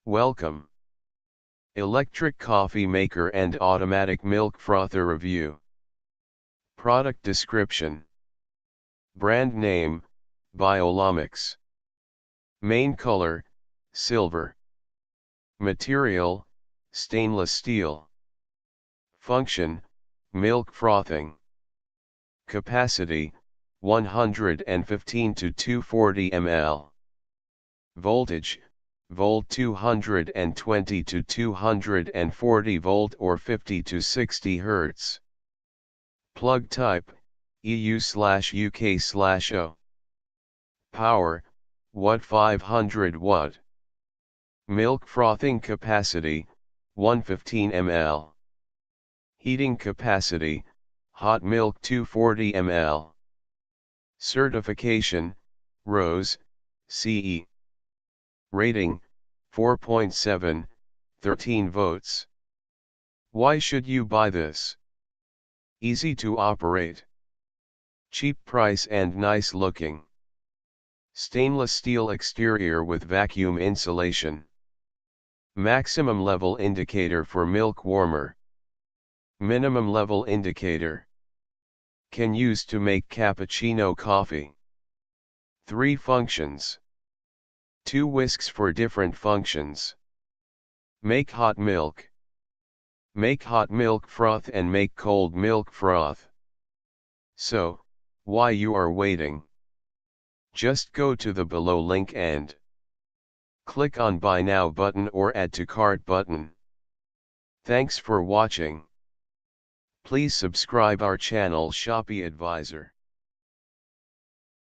Welcome. Electric coffee maker and automatic milk frother review. Product description. Brand name, Biolomix. Main color, silver. Material, stainless steel. Function, milk frothing. Capacity, 115 to 240 ml. Voltage, volt 220 to 240 volt or 50 to 60 Hz. Plug type, EU/UK/O. Power, Watt 500 Watt. Milk frothing capacity, 115 ml. Heating capacity, hot milk 240 ml. Certification, RoHs, CE. Rating, 4.7, 13 votes. Why should you buy this? Easy to operate. Cheap price and nice looking. Stainless steel exterior with vacuum insulation. Maximum level indicator for milk warmer. Minimum level indicator. Can use to make cappuccino coffee. 3 functions. 2 whisks for different functions. Make hot milk. Make hot milk froth and make cold milk froth. So, why you are waiting? Just go to the below link and click on Buy Now button or Add to Cart button. Thanks for watching. Please subscribe our channel Shopee Advisor.